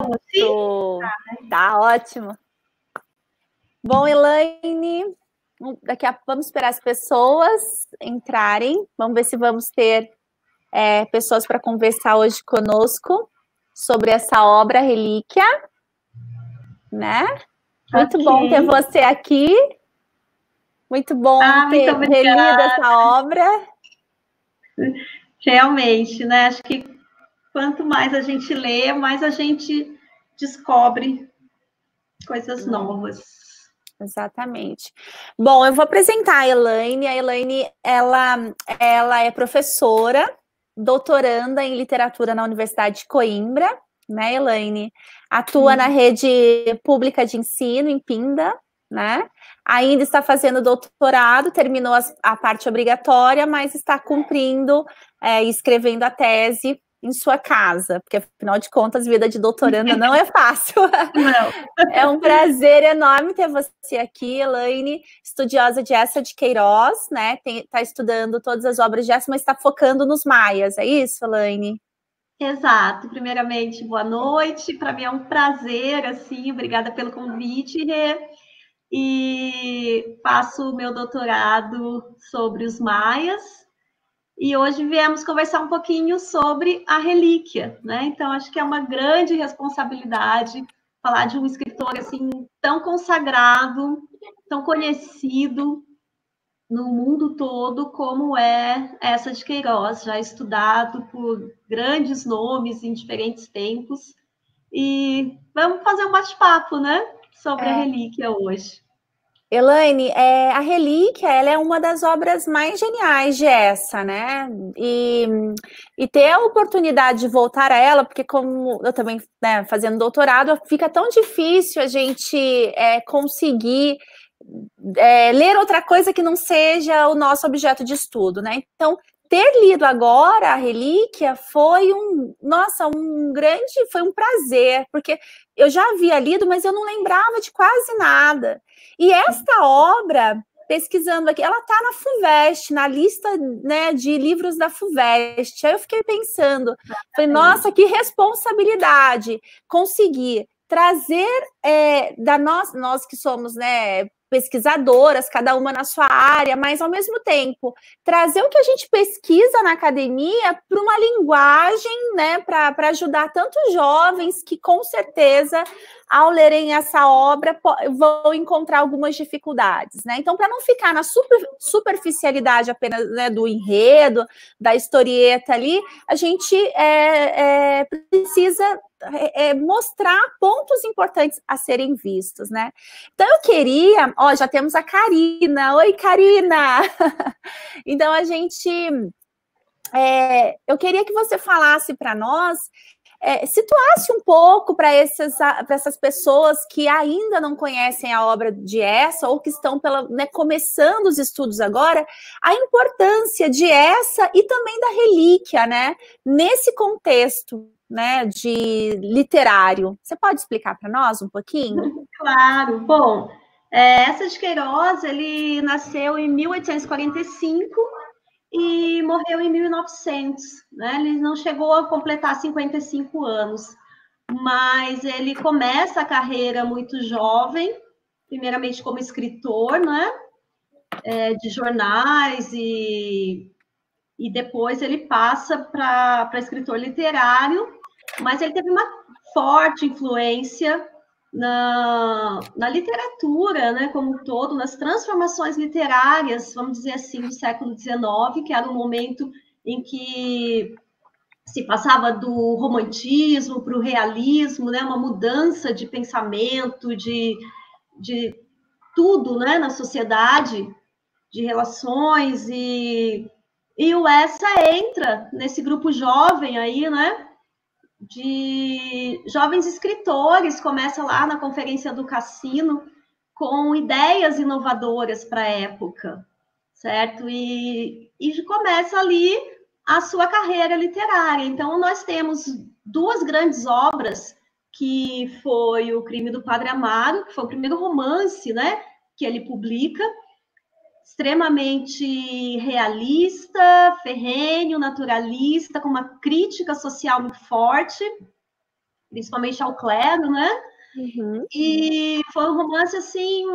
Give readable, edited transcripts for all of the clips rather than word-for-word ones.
Pronto. Tá ótimo. Bom, Elaine, daqui a pouco vamos esperar as pessoas entrarem. Vamos ver se vamos ter pessoas para conversar hoje conosco sobre essa obra Relíquia, né? Muito bom ter você aqui. Muito bom ter relido essa obra. Realmente, né? Acho que quanto mais a gente lê, mais a gente descobre coisas novas. Exatamente. Bom, eu vou apresentar a Elaine. A Elaine, ela é professora, doutoranda em literatura na Universidade de Coimbra, né, Elaine? Atua na rede pública de ensino em Pinda, né? Ainda está fazendo doutorado, terminou a parte obrigatória, mas está cumprindo e escrevendo a tese em sua casa, porque afinal de contas, vida de doutoranda não é fácil. Não. É um prazer enorme ter você aqui, Elaine, estudiosa de Eça de Queiroz, né? Está estudando todas as obras de Eça, mas está focando nos maias, é isso, Elaine? Exato. Primeiramente, boa noite. Para mim é um prazer, assim, obrigada pelo convite, Rê. E faço o meu doutorado sobre os maias. E hoje viemos conversar um pouquinho sobre a relíquia, né? Então, acho que é uma grande responsabilidade falar de um escritor assim tão consagrado, tão conhecido no mundo todo como é Eça de Queiroz, já estudado por grandes nomes em diferentes tempos. E vamos fazer um bate-papo, né? Sobre a relíquia hoje. Elaine, a Relíquia, ela é uma das obras mais geniais de Eça, né? E ter a oportunidade de voltar a ela, porque como eu também, né, fazendo doutorado, fica tão difícil a gente conseguir ler outra coisa que não seja o nosso objeto de estudo, né? Então, ter lido agora a Relíquia foi um prazer, porque eu já havia lido, mas eu não lembrava de quase nada. E esta obra, pesquisando aqui, ela está na FUVEST, na lista, né, de livros da FUVEST. Aí eu fiquei pensando, falei, nossa, que responsabilidade conseguir trazer nós que somos, né, pesquisadoras, cada uma na sua área, mas ao mesmo tempo trazer o que a gente pesquisa na academia para uma linguagem, né, para ajudar tantos jovens que com certeza ao lerem essa obra vão encontrar algumas dificuldades, né? Então, para não ficar na superficialidade apenas, né, do enredo, da historieta ali, a gente precisa mostrar pontos importantes a serem vistos, né? Então, eu queria... já temos a Karina. Oi, Karina! Então, eu queria que você falasse para nós, situasse um pouco para essas pessoas que ainda não conhecem a obra de Eça ou que estão começando os estudos agora, a importância de Eça e também da relíquia, né? Nesse contexto, né, de literário. Você pode explicar para nós um pouquinho? Claro. Bom, Eça de Queiroz, ele nasceu em 1845 e morreu em 1900, né? Ele não chegou a completar 55 anos, mas ele começa a carreira muito jovem, primeiramente como escritor, né? De jornais e depois ele passa para escritor literário, mas ele teve uma forte influência na literatura, né, como um todo, nas transformações literárias, vamos dizer assim, do século XIX, que era um momento em que se passava do romantismo para o realismo, né, uma mudança de pensamento, de tudo, né, na sociedade, de relações, e o Eça entra nesse grupo jovem aí, né, de jovens escritores, começa lá na Conferência do Cassino, com ideias inovadoras para a época, certo? E começa ali a sua carreira literária. Então, nós temos duas grandes obras, que foi O Crime do Padre Amaro, que foi o primeiro romance, né, que ele publica, extremamente realista, ferrenho, naturalista, com uma crítica social muito forte. principalmente ao clero, né? Uhum. E foi um romance, assim,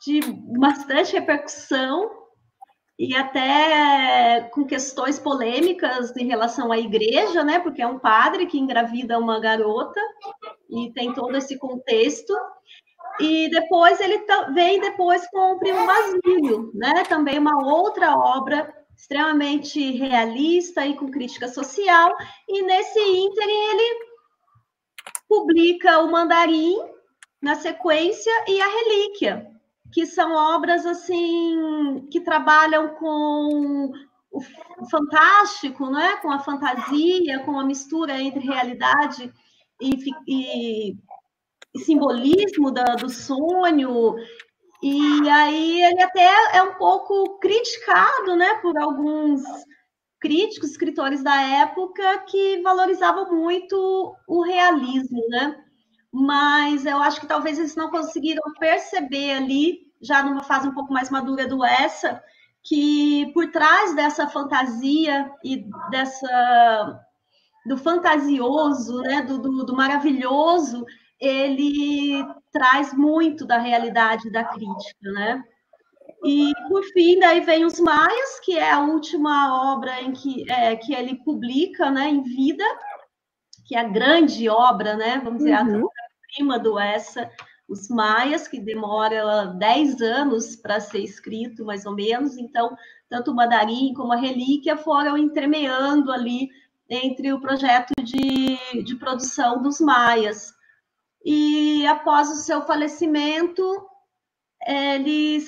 de bastante repercussão e até com questões polêmicas em relação à igreja, né? Porque é um padre que engravida uma garota e tem todo esse contexto. E depois ele vem depois com o Primo Basílio, né? Também uma outra obra extremamente realista e com crítica social. E nesse ínterim ele publica o Mandarim na sequência e a Relíquia, que são obras assim que trabalham com o fantástico, né? Com a fantasia, com a mistura entre realidade e simbolismo do sonho. E aí ele até é um pouco criticado, né, por alguns críticos, escritores da época que valorizavam muito o realismo, né? Mas eu acho que talvez eles não conseguiram perceber ali, já numa fase um pouco mais madura do Essa, que por trás dessa fantasia e do fantasioso, né, do maravilhoso, ele traz muito da realidade da crítica, né? E, por fim, daí vem Os Maias, que é a última obra em que ele publica, né, em vida, que é a grande obra, né, vamos dizer, a obra-prima do Essa, Os Maias, que demora 10 anos para ser escrito, mais ou menos. Então, tanto o Mandarim como a Relíquia foram entremeando ali entre o projeto de produção dos Maias. E após o seu falecimento, ele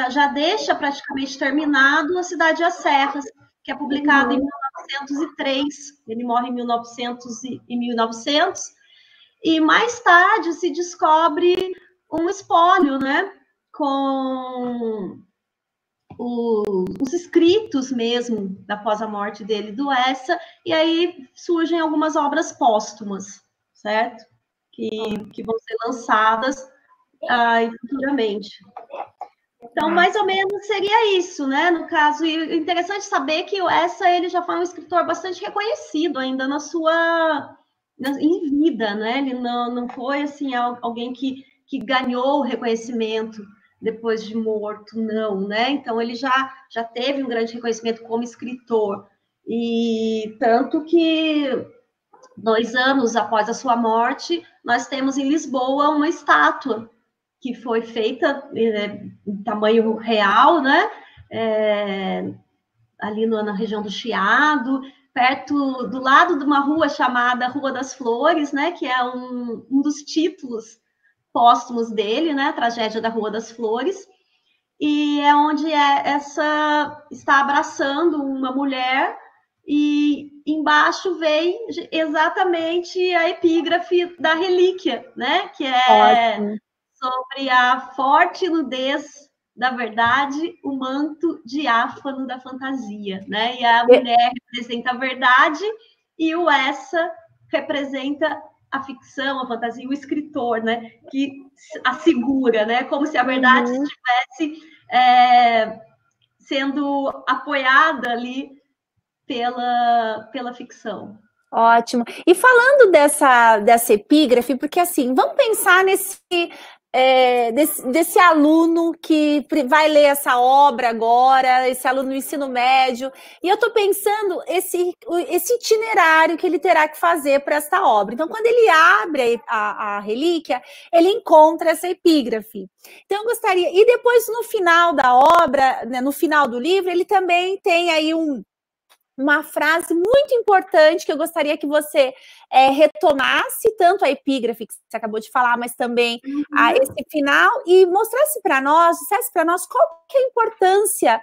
já deixa praticamente terminado A Cidade e as Serras, que é publicado em 1903. Ele morre em 1900, e mais tarde se descobre um espólio, né, com os escritos mesmo, após a morte dele, do Essa, e aí surgem algumas obras póstumas, certo? Que vão ser lançadas futuramente. Então, mais ou menos seria isso, né? No caso, e interessante saber que o Essa ele já foi um escritor bastante reconhecido ainda em vida, né? Ele não foi assim alguém que ganhou reconhecimento depois de morto, não, né? Então ele já teve um grande reconhecimento como escritor, e tanto que 2 anos após a sua morte, nós temos em Lisboa uma estátua que foi feita em tamanho real, né? Ali na região do Chiado, perto do lado de uma rua chamada Rua das Flores, né? Que é um dos títulos póstumos dele, né? A Tragédia da Rua das Flores. E é onde está abraçando uma mulher, e embaixo vem exatamente a epígrafe da Relíquia, né? Que é sobre a forte nudez da verdade, o manto diáfano da fantasia, né? E a mulher representa a verdade e o Essa representa a ficção, a fantasia, o escritor, né? Que a segura, né? Como se a verdade estivesse sendo apoiada ali pela ficção. Ótimo. E falando dessa epígrafe, porque assim, vamos pensar desse aluno que vai ler essa obra agora, esse aluno do ensino médio, e eu estou pensando esse itinerário que ele terá que fazer para esta obra. Então, quando ele abre a Relíquia, ele encontra essa epígrafe. Então, eu gostaria... E depois, no final da obra, né, no final do livro, ele também tem aí uma frase muito importante que eu gostaria que você retomasse, tanto a epígrafe que você acabou de falar, mas também esse final, e mostrasse para nós, dissesse para nós qual que é a importância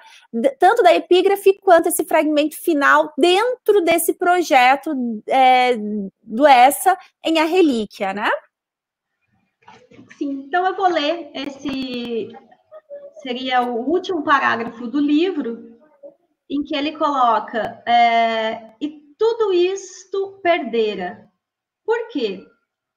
tanto da epígrafe quanto esse fragmento final dentro desse projeto do Essa em A Relíquia, né? Sim, então eu vou ler seria o último parágrafo do livro, em que ele coloca, e tudo isto perdera. Por quê?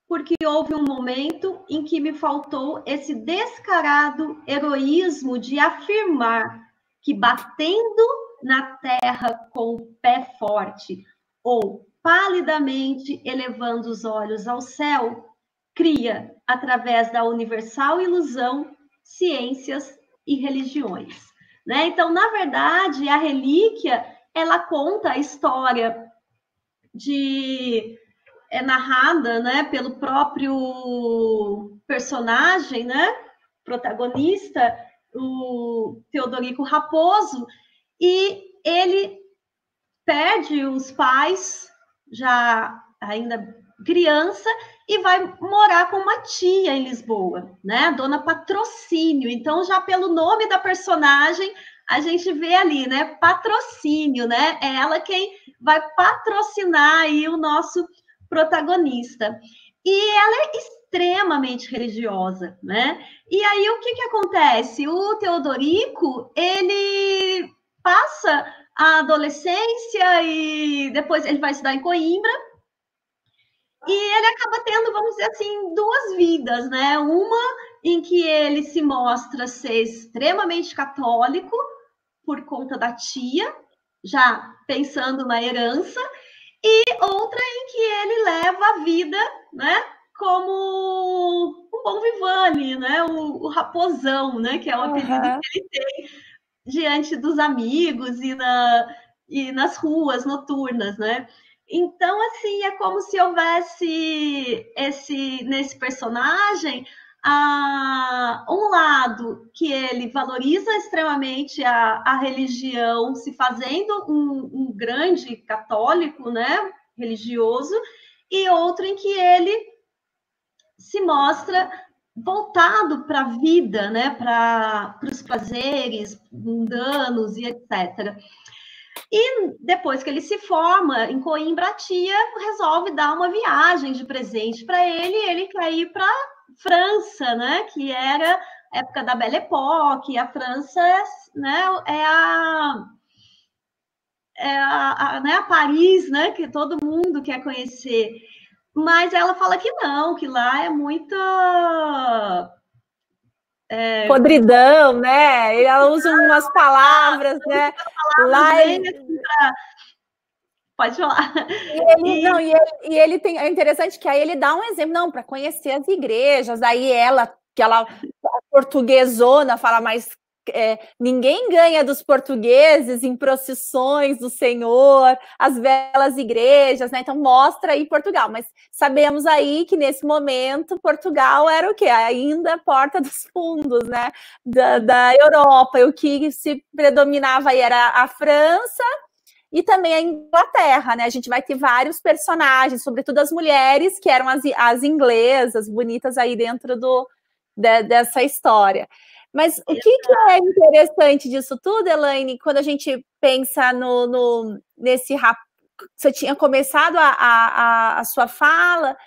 Porque houve um momento em que me faltou esse descarado heroísmo de afirmar que, batendo na terra com o pé forte, ou palidamente elevando os olhos ao céu, cria, através da universal ilusão, ciências e religiões. Né? Então, na verdade, a relíquia, ela conta a história narrada, né, pelo próprio personagem, né, protagonista, o Teodorico Raposo, e ele perde os pais, já ainda criança, e vai morar com uma tia em Lisboa, né? A Dona Patrocínio. Então, já pelo nome da personagem, a gente vê ali, né? Patrocínio, né? É ela quem vai patrocinar aí o nosso protagonista. E ela é extremamente religiosa, né? E aí, o que acontece? O Teodorico, ele passa a adolescência e depois ele vai estudar em Coimbra, e ele acaba tendo, vamos dizer assim, duas vidas, né? Uma em que ele se mostra ser extremamente católico por conta da tia, já pensando na herança, e outra em que ele leva a vida, né? Como um bom vivane, né? O raposão, né? Que é o apelido que ele tem diante dos amigos e nas ruas noturnas, né? Então, assim, é como se houvesse nesse personagem um lado que ele valoriza extremamente a religião, se fazendo um grande católico, né, religioso, e outro em que ele se mostra voltado para a vida, né, para os prazeres mundanos e etc. E depois que ele se forma em Coimbra, a tia resolve dar uma viagem de presente para ele, e ele quer ir para a França, né, que era a época da Belle Époque. A França, né, né, a Paris, né, que todo mundo quer conhecer. Mas ela fala que não, que lá é muita podridão, né? Ela usa umas palavras, né? Lá pode falar. E ele tem, é interessante que aí ele dá um exemplo, não, para conhecer as igrejas, aí ela, que ela portuguesona, fala, mas ninguém ganha dos portugueses em procissões do Senhor, as belas igrejas, né? Então mostra aí Portugal, mas sabemos aí que nesse momento Portugal era o quê? Ainda a porta dos fundos, né? Da Europa, e o que se predominava aí era a França e também a Inglaterra, né? A gente vai ter vários personagens, sobretudo as mulheres, que eram as inglesas, bonitas aí dentro dessa história. Mas o que é interessante disso tudo, Elaine, quando a gente pensa nesse rapaz, você tinha começado a sua fala,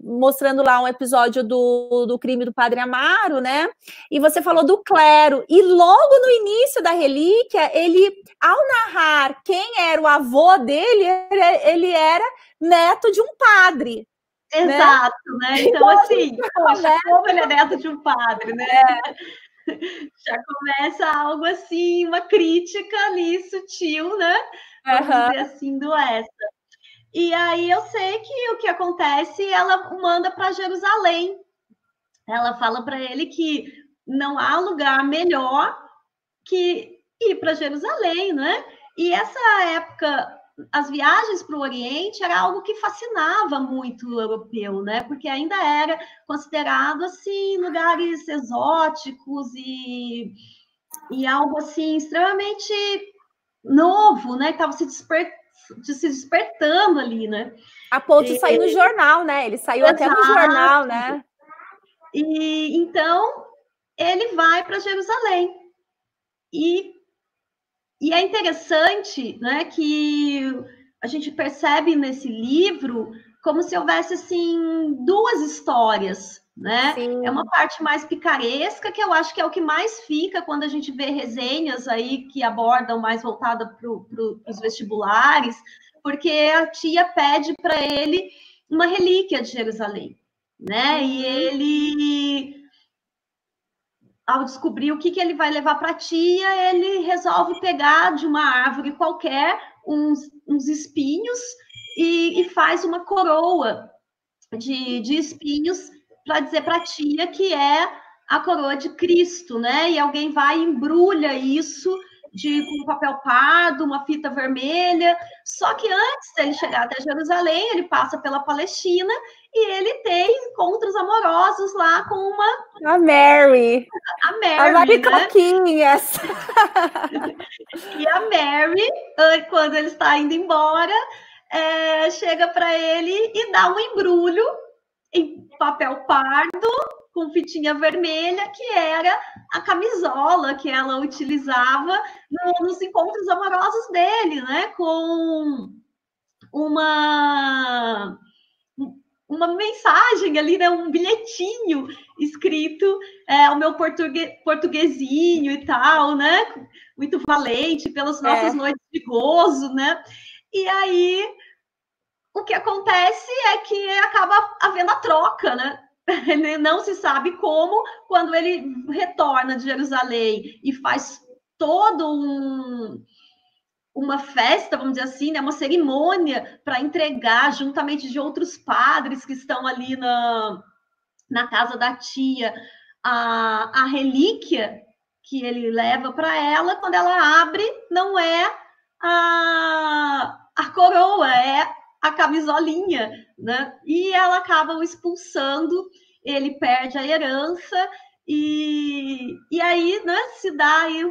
mostrando lá um episódio do crime do Padre Amaro, né? E você falou do clero, e logo no início da relíquia, ele, ao narrar quem era o avô dele, ele era neto de um padre. Exato, né? Então, assim, poxa, como ele é neto de um padre, né? Já começa algo assim, uma crítica ali sutil, né? Vamos dizer assim, do extra. E aí eu sei que o que acontece, ela manda para Jerusalém. Ela fala para ele que não há lugar melhor que ir para Jerusalém, né? E essa época, as viagens para o Oriente era algo que fascinava muito o europeu, né? Porque ainda era considerado assim lugares exóticos e algo assim extremamente novo, né? Que estava se despertando ali, né? A ponto de sair no jornal, né? Ele saiu até no jornal, né? E então ele vai para Jerusalém. E é interessante, né, que a gente percebe nesse livro como se houvesse assim duas histórias, né? Sim. É uma parte mais picaresca, que eu acho que é o que mais fica quando a gente vê resenhas aí que abordam mais voltada para os vestibulares, porque a tia pede para ele uma relíquia de Jerusalém, né? E ele, ao descobrir o que ele vai levar para a tia, ele resolve pegar de uma árvore qualquer uns espinhos e faz uma coroa de espinhos para dizer para a tia que é a coroa de Cristo, né? E alguém vai e embrulha isso com um papel pardo, uma fita vermelha. Só que antes dele chegar até Jerusalém, ele passa pela Palestina e ele tem encontros amorosos lá com a Mary. A Mary, né? Coquinhas. E a Mary, quando ele está indo embora, chega para ele e dá um embrulho em papel pardo, com fitinha vermelha, que era a camisola que ela utilizava nos encontros amorosos dele, né? Com uma mensagem ali, né? Um bilhetinho escrito o meu portuguesinho e tal, né? Muito valente pelas nossas noites de gozo, né? E aí o que acontece é que acaba havendo a troca, né? Não se sabe como, quando ele retorna de Jerusalém e faz todo uma festa, vamos dizer assim, né? Uma cerimônia para entregar, juntamente de outros padres que estão ali na casa da tia, a relíquia que ele leva para ela. Quando ela abre, não é a coroa, é a camisolinha, né? E ela acaba o expulsando, ele perde a herança, e aí, né, se dá aí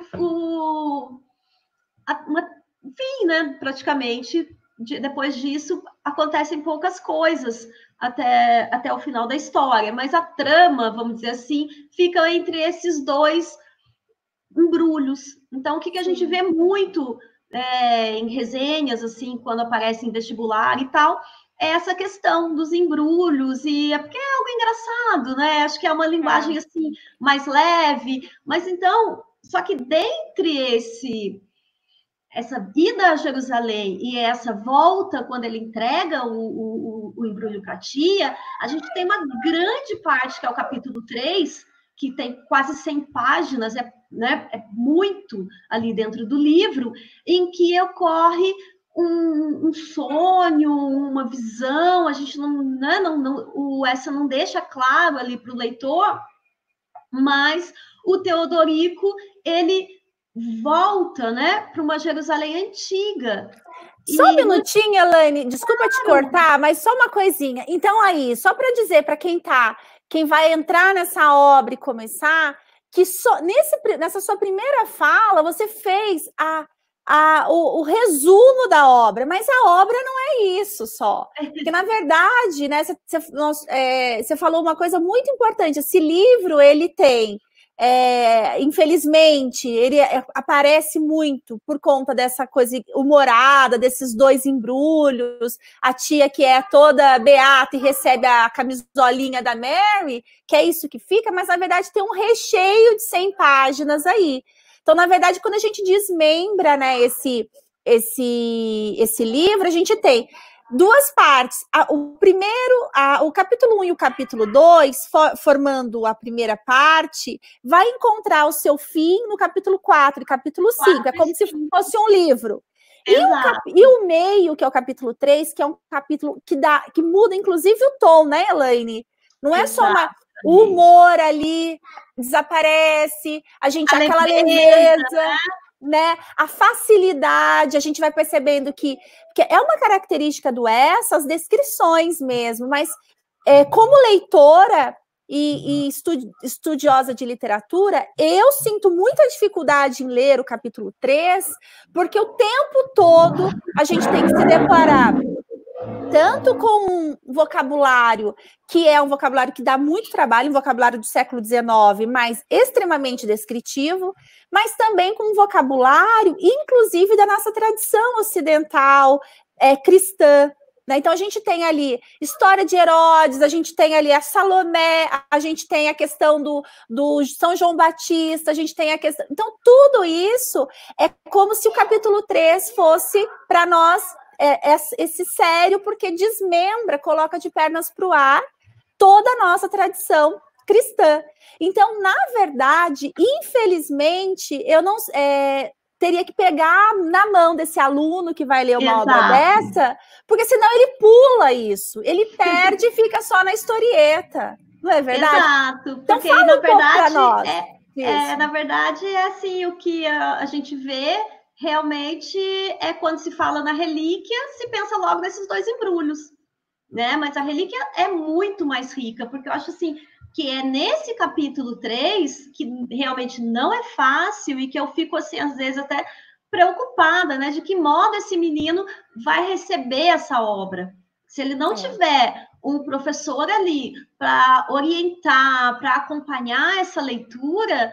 enfim, né, praticamente, depois disso, acontecem poucas coisas até o final da história, mas a trama, vamos dizer assim, fica entre esses dois embrulhos. Então, o que a gente vê muito em resenhas, assim, quando aparece em vestibular e tal, é essa questão dos embrulhos, e é porque é algo engraçado, né? Acho que é uma linguagem, assim, mais leve, mas então, só que dentre essa ida a Jerusalém e essa volta, quando ele entrega o embrulho para a tia, a gente tem uma grande parte, que é o capítulo 3, que tem quase 100 páginas, né, é muito ali dentro do livro, em que ocorre um sonho, uma visão. A gente o Essa não deixa claro ali para o leitor, mas o Teodorico, ele volta, né, para uma Jerusalém antiga. Só um minutinho, Elaine, desculpa te cortar, mas só uma coisinha. Então, aí, só para dizer para quem vai entrar nessa obra e começar, que nessa sua primeira fala, você fez o resumo da obra, mas a obra não é isso só. Porque, na verdade, né, você falou uma coisa muito importante. Esse livro, ele tem... infelizmente, ele aparece muito por conta dessa coisa humorada, desses dois embrulhos, a tia que é toda beata e recebe a camisolinha da Mary, que é isso que fica, mas na verdade tem um recheio de 100 páginas aí. Então, na verdade, quando a gente desmembra, né, esse livro, a gente tem duas partes. O capítulo 1 e o capítulo 2, formando a primeira parte, vai encontrar o seu fim no capítulo 4 e capítulo 5. É como se fosse um livro. E o meio, que é o capítulo 3, que é um capítulo que muda, inclusive, o tom, né, Elaine? Não é só o humor ali desaparece, aquela leveza, né? A facilidade, a gente vai percebendo que é uma característica do as descrições mesmo, mas como leitora e estudiosa de literatura, eu sinto muita dificuldade em ler o capítulo 3, porque o tempo todo a gente tem que se deparar tanto com um vocabulário que é um vocabulário que dá muito trabalho, um vocabulário do século XIX, mas extremamente descritivo, mas também com um vocabulário, inclusive, da nossa tradição ocidental, cristã. Né? Então, a gente tem ali história de Herodes, a gente tem ali a Salomé, a gente tem a questão do São João Batista, a gente tem a questão... Então, tudo isso é como se o capítulo 3 fosse, para nós, esse sério, porque desmembra, coloca de pernas para o ar toda a nossa tradição cristã. Então, na verdade, infelizmente, eu não teria que pegar na mão desse aluno que vai ler uma obra dessa, porque senão ele pula isso, ele perde e fica só na historieta. Não é verdade? Exato, porque então, na verdade, na verdade é assim, o que a gente vê realmente é quando se fala na relíquia, se pensa logo nesses dois embrulhos, né? Mas a relíquia é muito mais rica, porque eu acho assim, que é nesse capítulo 3 que realmente não é fácil e que eu fico assim, às vezes até preocupada, né? De que modo esse menino vai receber essa obra. Se ele não tiver um professor ali para orientar, para acompanhar essa leitura,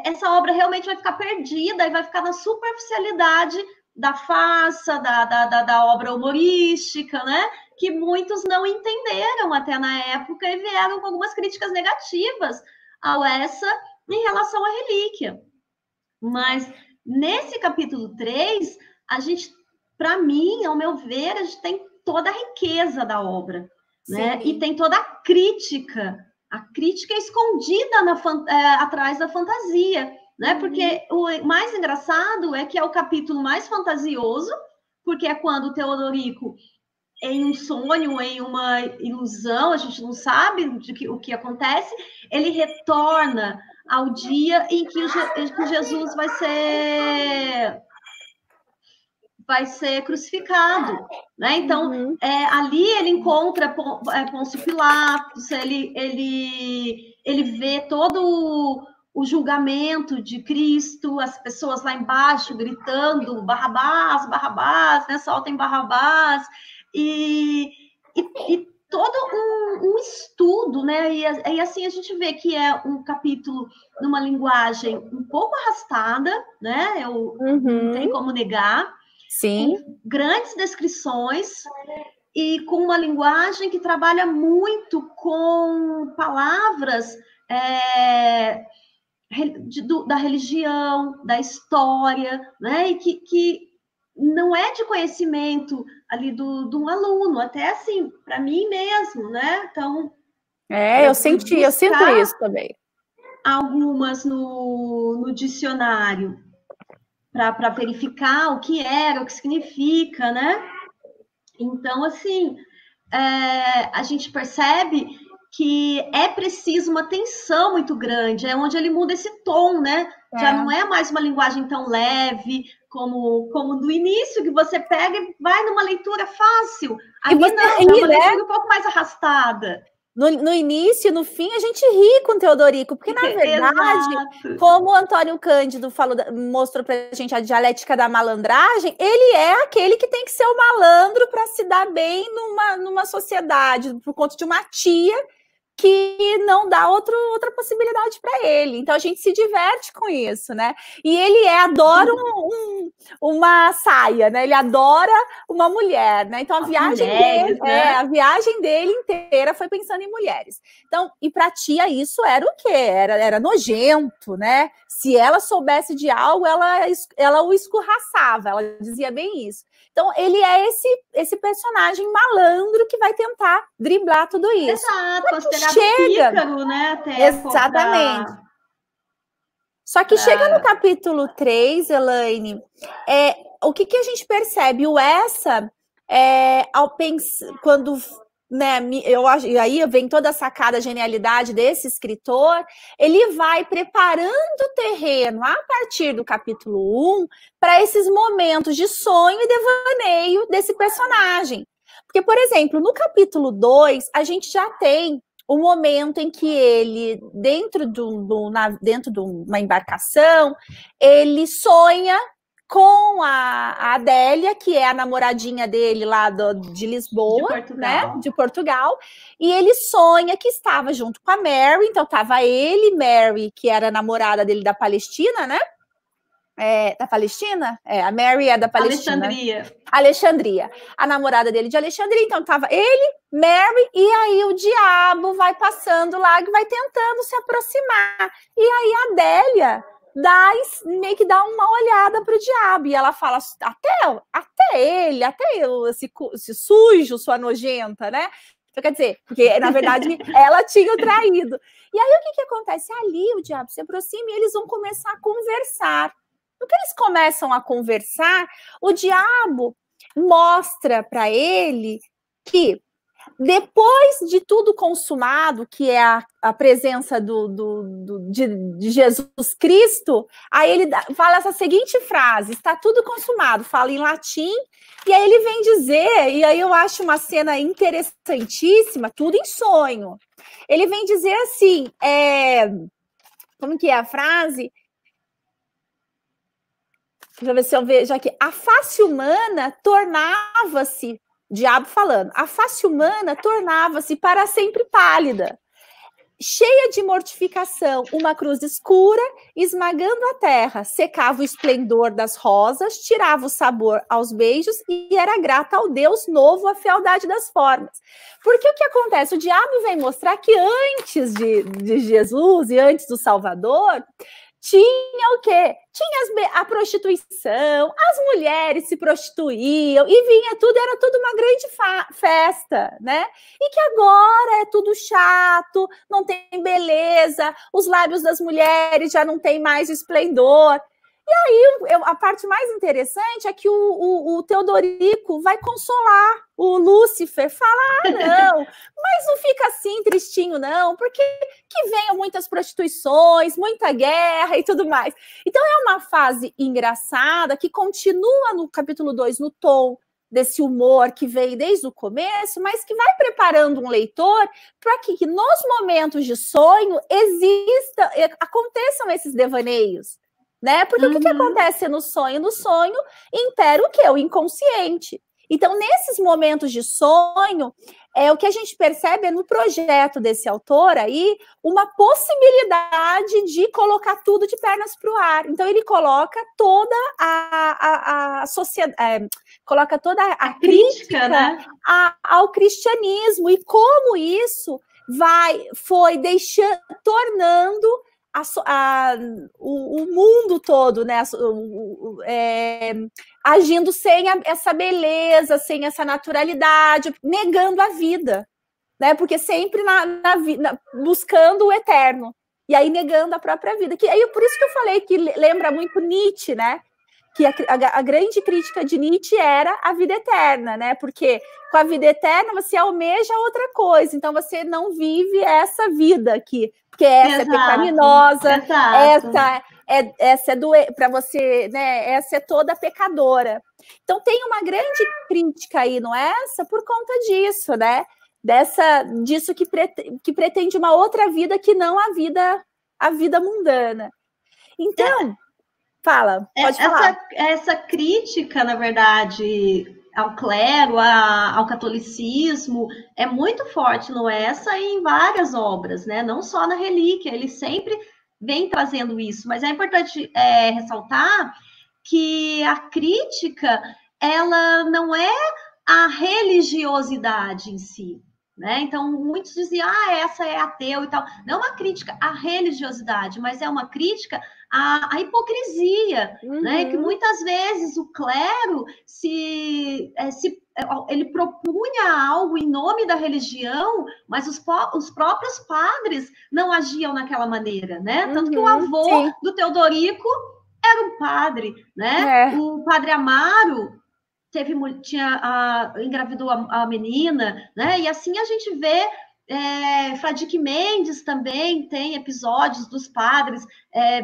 essa obra realmente vai ficar perdida e vai ficar na superficialidade da farsa, da obra humorística, né? Que muitos não entenderam até na época e vieram com algumas críticas negativas ao essa em relação à relíquia. Mas nesse capítulo 3, a gente, para mim, ao meu ver, a gente tem toda a riqueza da obra, né? E tem toda a crítica escondida atrás da fantasia, né? Porque o mais engraçado é que é o capítulo mais fantasioso, porque é quando o Teodorico, em um sonho, em uma ilusão, a gente não sabe o que acontece, ele retorna ao dia em que Jesus vai ser crucificado, né? Então, ali ele encontra Pôncio Pilatos, ele vê todo o julgamento de Cristo, as pessoas lá embaixo gritando Barrabás, Barrabás, né? Soltem Barrabás, e todo um estudo, né? E assim a gente vê que é um capítulo numa linguagem um pouco arrastada, né? Não tem como negar. Sim. Com grandes descrições e com uma linguagem que trabalha muito com palavras da religião, da história, né? E que não é de conhecimento ali de um aluno, até assim, para mim mesmo, né? Então, eu sinto isso também. Algumas no dicionário para verificar o que era, o que significa, né? Então, assim, a gente percebe que é preciso uma atenção muito grande, é onde ele muda esse tom, né? Já não é mais uma linguagem tão leve como do início, que você pega e vai numa leitura fácil. Ali não, é uma leitura um pouco mais arrastada. No início e no fim, a gente ri com o Teodorico, porque, na verdade, como o Antônio Cândido mostrou para a gente a dialética da malandragem, ele é aquele que tem que ser o malandro para se dar bem numa sociedade, por conta de uma tia que não dá outra possibilidade para ele. Então, a gente se diverte com isso, né? E ele adora uma saia, né? Ele adora uma mulher, né? Então, a viagem dele inteira foi pensando em mulheres. Então, e para a tia isso era o quê? Era nojento, né? Se ela soubesse de algo, ela o escorraçava, ela dizia bem isso. Então, ele é esse personagem malandro que vai tentar driblar tudo isso. Exato, considerado pícaro, né? Até exatamente. Só que chega no capítulo 3, Elaine, o que a gente percebe? O Essa, ao pensar, quando... Né, e aí vem toda a sacada, a genialidade desse escritor, ele vai preparando o terreno a partir do capítulo 1 para esses momentos de sonho e devaneio desse personagem. Porque, por exemplo, no capítulo 2, a gente já tem o momento em que ele, dentro de uma embarcação, ele sonha com a Adélia, que é a namoradinha dele lá de Lisboa, de Portugal, e ele sonha que estava junto com a Mary, então estava ele, Mary, que era a namorada dele da Palestina, né? Da Palestina? A Mary é da Palestina. Alexandria. A namorada dele de Alexandria, então estava ele, Mary, e aí o diabo vai passando lá, e vai tentando se aproximar. E aí a Adélia meio que dá uma olhada para o diabo, e ela fala, até eu, esse sujo, sua nojenta, né? Então, quer dizer, porque na verdade ela tinha o traído. E aí o que acontece? Ali o diabo se aproxima e eles vão começar a conversar. No que eles começam a conversar, o diabo mostra para ele que depois de tudo consumado, que é a presença de Jesus Cristo, aí ele fala essa seguinte frase: está tudo consumado, fala em latim, e aí ele vem dizer, e aí eu acho uma cena interessantíssima, tudo em sonho. Ele vem dizer assim, como que é a frase? Deixa eu ver se eu vejo aqui. A face humana tornava-se, diabo falando, a face humana tornava-se para sempre pálida, cheia de mortificação, uma cruz escura, esmagando a terra, secava o esplendor das rosas, tirava o sabor aos beijos e era grata ao Deus novo a fealdade das formas. Porque o que acontece? O diabo vem mostrar que antes de Jesus e antes do Salvador, tinha o quê? Tinha a prostituição, as mulheres se prostituíam e vinha tudo, era tudo uma grande festa, né? E que agora é tudo chato, não tem beleza, os lábios das mulheres já não tem mais esplendor. E aí, a parte mais interessante é que o Teodorico vai consolar o Lúcifer, fala, não, mas não fica assim tristinho não, porque que venham muitas prostituições, muita guerra e tudo mais. Então é uma fase engraçada que continua no capítulo 2, no tom desse humor que veio desde o começo, mas que vai preparando um leitor para que nos momentos de sonho aconteçam esses devaneios. Né? Porque o que acontece no sonho? No sonho impera o quê? O inconsciente. Então, nesses momentos de sonho, o que a gente percebe é no projeto desse autor aí uma possibilidade de colocar tudo de pernas para o ar. Então, ele coloca toda a sociedade, coloca toda a crítica, né? Ao cristianismo e como isso foi tornando o mundo todo, né, agindo sem essa beleza, sem essa naturalidade, negando a vida, né, porque sempre buscando o eterno, e aí negando a própria vida. Aí, por isso que eu falei que lembra muito Nietzsche, né, que a grande crítica de Nietzsche era a vida eterna, né, porque com a vida eterna você almeja outra coisa, então você não vive essa vida aqui, porque essa é pecaminosa, essa é para você, né? Essa é toda pecadora. Então tem uma grande crítica aí, não é essa? Por conta disso, né? Disso que pretende uma outra vida que não a vida mundana. Então, pode falar. Essa crítica, na verdade, ao clero, ao catolicismo, é muito forte, não é? Essa em várias obras, né? Não só na Relíquia, ele sempre vem trazendo isso, mas é importante ressaltar que a crítica, ela não é a religiosidade em si, né? Então, muitos diziam, essa é ateu e tal. Não é uma crítica à religiosidade, mas é uma crítica à hipocrisia, né? Que muitas vezes o clero ele propunha algo em nome da religião, mas os próprios padres não agiam naquela maneira, né? Tanto que o avô do Teodorico era um padre, né? O padre Amaro engravidou a menina, né? E assim a gente vê Fradique Mendes também tem episódios dos padres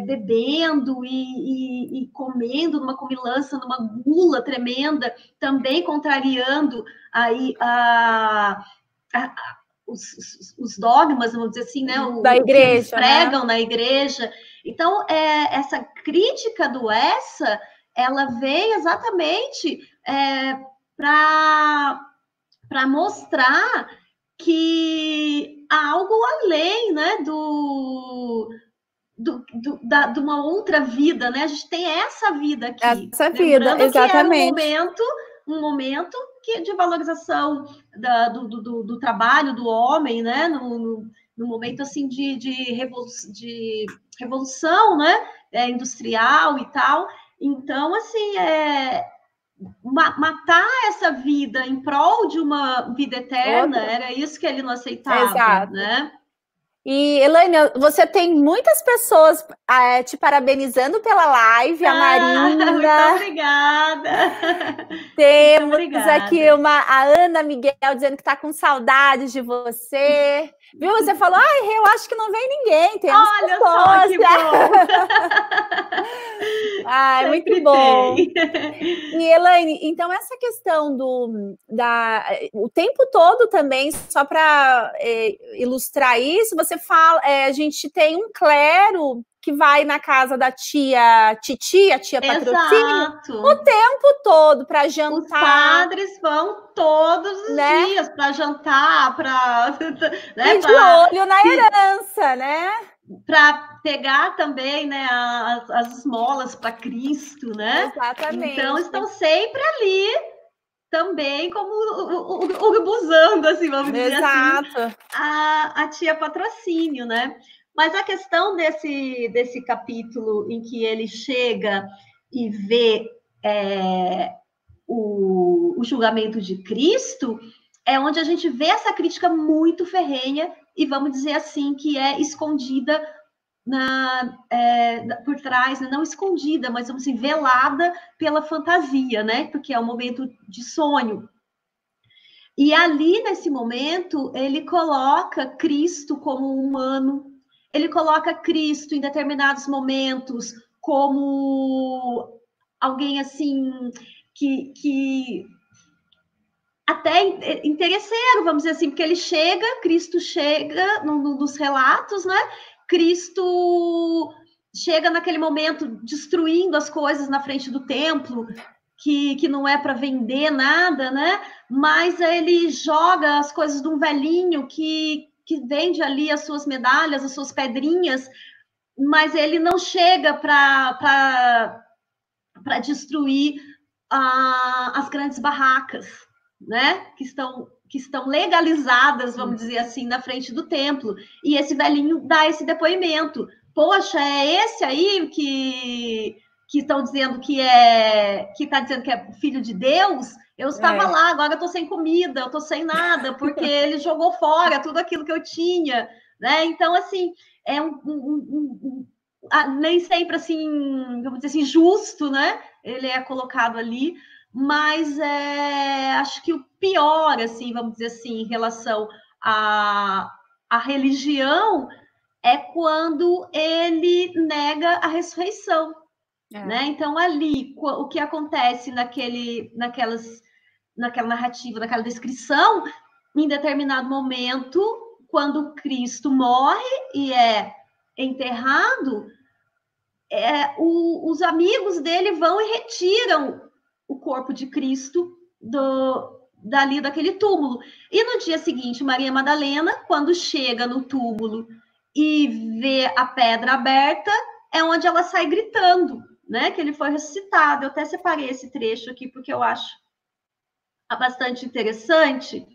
bebendo e comendo numa comilança, numa gula tremenda, também contrariando aí os dogmas, vamos dizer assim, né? Da igreja, que eles pregam, né? Na igreja. Então, essa crítica do Essa, ela veio exatamente para mostrar que há algo além, né, de uma outra vida, né? A gente tem essa vida aqui. Essa vida, exatamente. Que era um momento de valorização do trabalho do homem, né? No momento assim de revolução, né? Industrial e tal. Então, assim, matar essa vida em prol de uma vida eterna, era isso que ele não aceitava, né? E, Elaine, você tem muitas pessoas te parabenizando pela live, a Marina. Muito obrigada. Temos Muito aqui obrigada. a Ana Miguel dizendo que está com saudades de você. Viu? Você falou, eu acho que não vem ninguém, temos Olha só pessoas. que bom. Ai, muito Sempre bom. tem. E, Elaine, então essa questão o tempo todo também, só para ilustrar isso, você fala, a gente tem um clero que vai na casa da tia Titi, a tia Patrocínio, Exato. o tempo todo para jantar. Os padres vão todos os dias para jantar, para e de olho na herança, né? Para pegar também, né, as esmolas para Cristo, né? Exatamente. Então estão sempre ali também como urubuzando, assim, vamos dizer assim, a tia Patrocínio, né? Mas a questão desse capítulo em que ele chega e vê o julgamento de Cristo é onde a gente vê essa crítica muito ferrenha e vamos dizer assim que é escondida por trás, não escondida, mas vamos dizer, velada pela fantasia, né? Porque é um momento de sonho. E ali, nesse momento, ele coloca Cristo como humano, ele coloca Cristo em determinados momentos como alguém assim que até interesseiro, vamos dizer assim, porque ele chega, Cristo chega nos relatos, né? Cristo chega naquele momento destruindo as coisas na frente do templo, que não é para vender nada, né? Mas ele joga as coisas de um velhinho que vende ali as suas medalhas, as suas pedrinhas, mas ele não chega para destruir as grandes barracas, né? Que estão legalizadas, vamos dizer assim, na frente do templo. E esse velhinho dá esse depoimento. Poxa, é esse aí que estão dizendo que está dizendo que é filho de Deus? Eu estava lá, agora eu estou sem comida, eu estou sem nada, porque ele jogou fora tudo aquilo que eu tinha, né? Então, assim, é nem sempre assim, vamos dizer assim, justo, né? Ele é colocado ali, mas acho que o pior, assim, vamos dizer assim, em relação à religião, é quando ele nega a ressurreição, né? Então, ali, o que acontece naquela narrativa, naquela descrição, em determinado momento, quando Cristo morre e é enterrado, os amigos dele vão e retiram o corpo de Cristo dali daquele túmulo. E no dia seguinte, Maria Madalena, quando chega no túmulo e vê a pedra aberta, é onde ela sai gritando, né? Que ele foi ressuscitado. Eu até separei esse trecho aqui porque eu acho bastante interessante.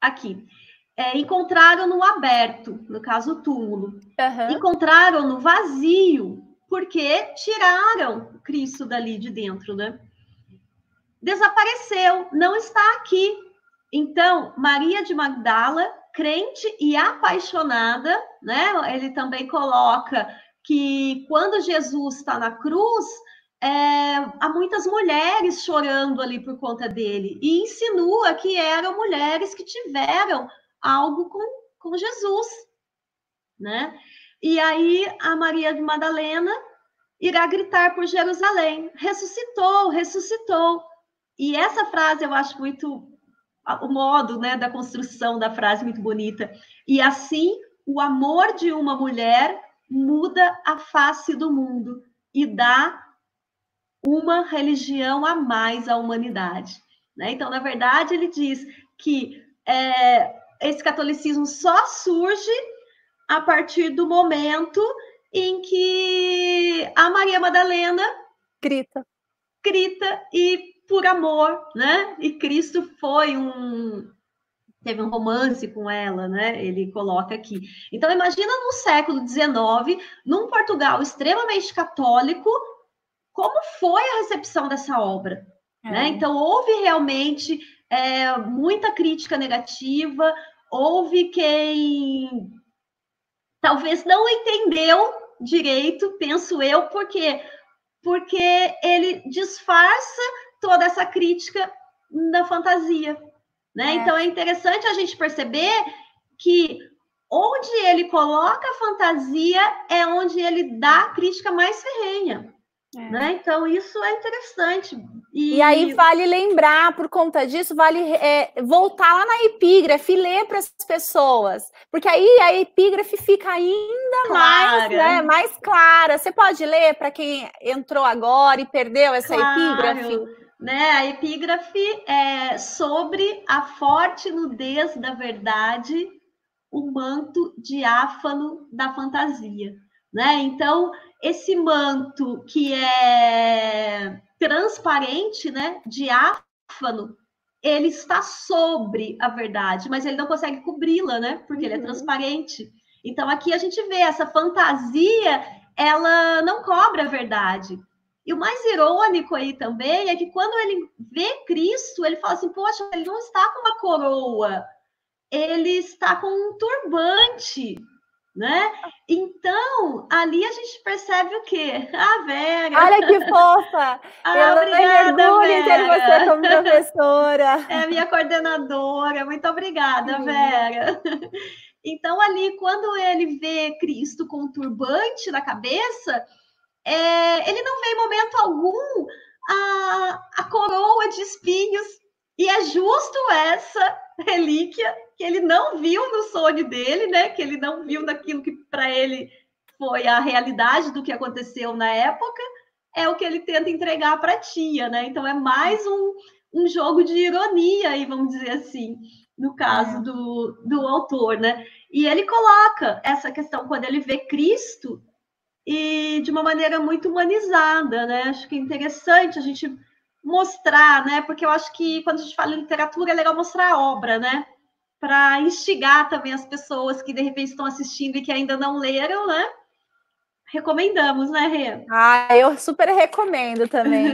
Aqui. Encontraram no aberto, no caso o túmulo. Encontraram no vazio, porque tiraram Cristo dali de dentro, né? Desapareceu, não está aqui. Então, Maria de Magdala, crente e apaixonada, né? Ele também coloca que quando Jesus está na cruz, há muitas mulheres chorando ali por conta dele, e insinua que eram mulheres que tiveram algo com Jesus, né? E aí a Maria de Madalena irá gritar por Jerusalém: ressuscitou, ressuscitou. E essa frase eu acho muito, o modo, né, da construção da frase muito bonita. E assim, o amor de uma mulher muda a face do mundo e dá uma religião a mais à humanidade, né? Então, na verdade, ele diz que esse catolicismo só surge a partir do momento em que a Maria Madalena grita e por amor, né? E Cristo teve um romance com ela, né? Ele coloca aqui. Então, imagina no século XIX, num Portugal extremamente católico, como foi a recepção dessa obra, né? Então, houve realmente muita crítica negativa, houve quem talvez não entendeu direito, penso eu, porque ele disfarça toda essa crítica da fantasia, né? Então é interessante a gente perceber que onde ele coloca a fantasia é onde ele dá a crítica mais ferrenha. Né? Então, isso é interessante. E aí vale lembrar, por conta disso, vale voltar lá na epígrafe e ler para as pessoas. Porque aí a epígrafe fica ainda mais clara. Você pode ler para quem entrou agora e perdeu essa epígrafe? Né? A epígrafe é sobre a forte nudez da verdade, o manto diáfano da fantasia. Né? Então, esse manto que é transparente, né, diáfano, ele está sobre a verdade, mas ele não consegue cobri-la, né, porque ele é transparente. Então, aqui a gente vê essa fantasia, ela não cobre a verdade. E o mais irônico aí também é que quando ele vê Cristo, ele fala assim, poxa, ele não está com uma coroa, ele está com um turbante, né? Então, ali a gente percebe o quê? A Vera. Olha que fofa! Obrigada, Vera. Em ter você como professora. É minha coordenadora. Muito obrigada, Vera. Então, ali, quando ele vê Cristo com um turbante na cabeça, ele não vê em momento algum a coroa de espinhos. E é justo essa relíquia que ele não viu no sonho dele, né? Que ele não viu naquilo que para ele foi a realidade do que aconteceu na época, é o que ele tenta entregar para a tia, né? Então é mais um jogo de ironia aí, vamos dizer assim, no caso do autor, né? E ele coloca essa questão quando ele vê Cristo e de uma maneira muito humanizada, né? Acho que é interessante a gente mostrar, né? Porque eu acho que quando a gente fala em literatura é legal mostrar a obra, né? Para instigar também as pessoas que de repente estão assistindo e que ainda não leram, né? Recomendamos, né, Rê? Eu super recomendo também.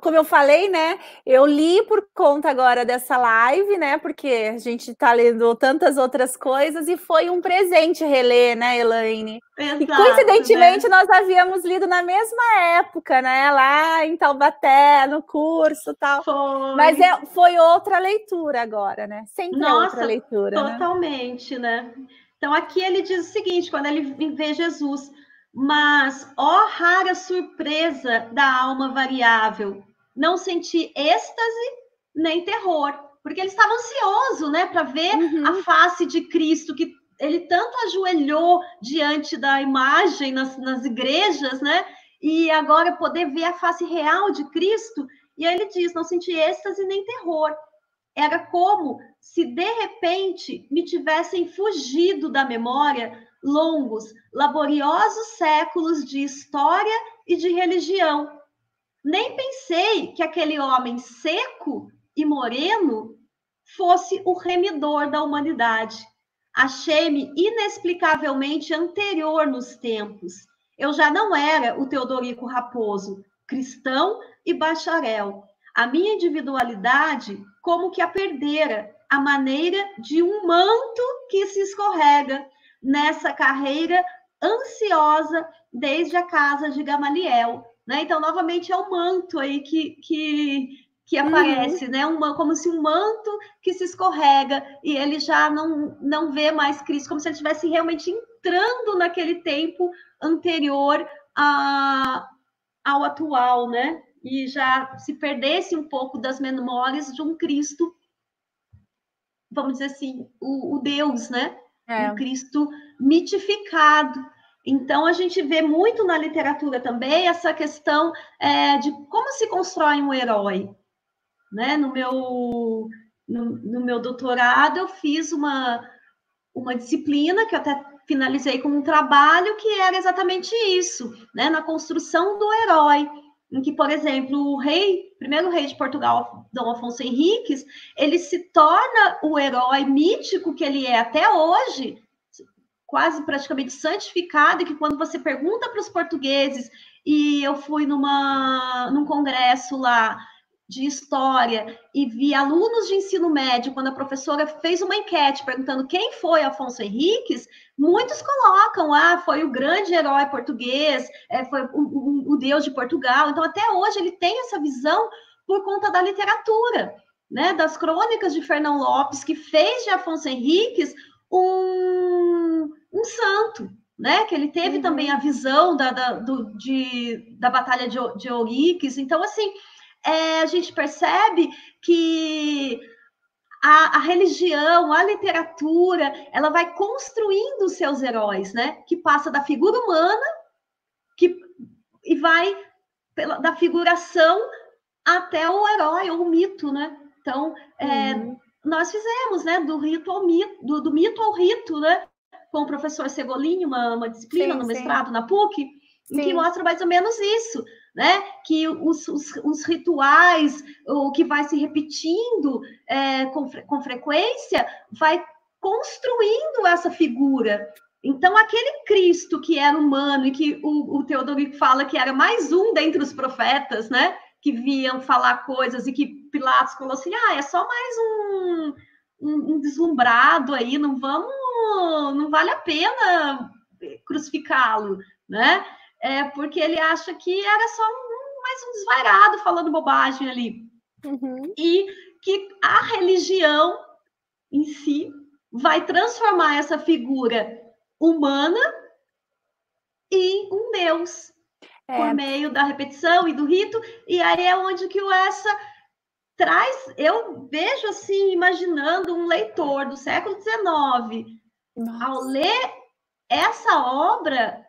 Como eu falei, né? Eu li por conta agora dessa live, né? Porque a gente está lendo tantas outras coisas e foi um presente reler, né, Elaine? Exato, e coincidentemente, né? nós havíamos lido na mesma época, né? Lá em Taubaté, no curso e tal. Mas foi outra leitura agora, né? Sempre outra leitura. Totalmente, né? Então, aqui ele diz o seguinte, quando ele vê Jesus, mas, ó rara surpresa da alma variável, não senti êxtase nem terror, porque ele estava ansioso, né, para ver a face de Cristo, que ele tanto ajoelhou diante da imagem nas igrejas, né, e agora poder ver a face real de Cristo, e aí ele diz, não senti êxtase nem terror. Era como se, de repente, me tivessem fugido da memória longos, laboriosos séculos de história e de religião. Nem pensei que aquele homem seco e moreno fosse o remidor da humanidade. Achei-me inexplicavelmente anterior nos tempos. Eu já não era o Teodorico Raposo, cristão e bacharel. A minha individualidade como que a perdera, à maneira de um manto que se escorrega nessa carreira ansiosa desde a casa de Gamaliel. Né? Então, novamente, é o manto aí que aparece, né? Como se um manto que se escorrega e ele já não vê mais Cristo, como se ele estivesse realmente entrando naquele tempo anterior ao atual, né? E já se perdesse um pouco das memórias de um Cristo, vamos dizer assim, o Deus, né? Um Cristo mitificado. Então, a gente vê muito na literatura também essa questão de como se constrói um herói. Né? No meu doutorado, eu fiz uma disciplina que eu até finalizei com um trabalho que era exatamente isso, né? Na construção do herói, em que, por exemplo, o primeiro rei de Portugal, Dom Afonso Henriques, ele se torna o herói mítico que ele é até hoje, quase praticamente santificado, e que quando você pergunta para os portugueses, e eu fui num congresso lá, de história e vi alunos de ensino médio, quando a professora fez uma enquete perguntando quem foi Afonso Henriques, muitos colocam, foi o grande herói português, foi o Deus de Portugal. Então, até hoje, ele tem essa visão por conta da literatura, né? Das crônicas de Fernão Lopes, que fez de Afonso Henriques um santo, né? Que ele teve também a visão da Batalha de Ouriques. Então, assim, a gente percebe que a religião, a literatura, ela vai construindo os seus heróis, né? Que passa da figura humana e vai da figuração até o herói, ou o mito, né? Então, nós fizemos, né? Do mito ao rito, né? Com o professor Segolini, uma disciplina no mestrado na PUC, em que mostra mais ou menos isso, né? Que os rituais, o que vai se repetindo com frequência, vai construindo essa figura. Então, aquele Cristo que era humano e que o Teodorico fala que era mais um dentre os profetas, né? Que viam falar coisas e que Pilatos falou assim, é só mais um deslumbrado aí, não vale a pena crucificá-lo, né? Porque ele acha que era só mais um desvairado falando bobagem ali. E que a religião em si vai transformar essa figura humana em um Deus, por meio da repetição e do rito. E aí é onde que o Essa traz, eu vejo assim, imaginando um leitor do século XIX, ao ler essa obra,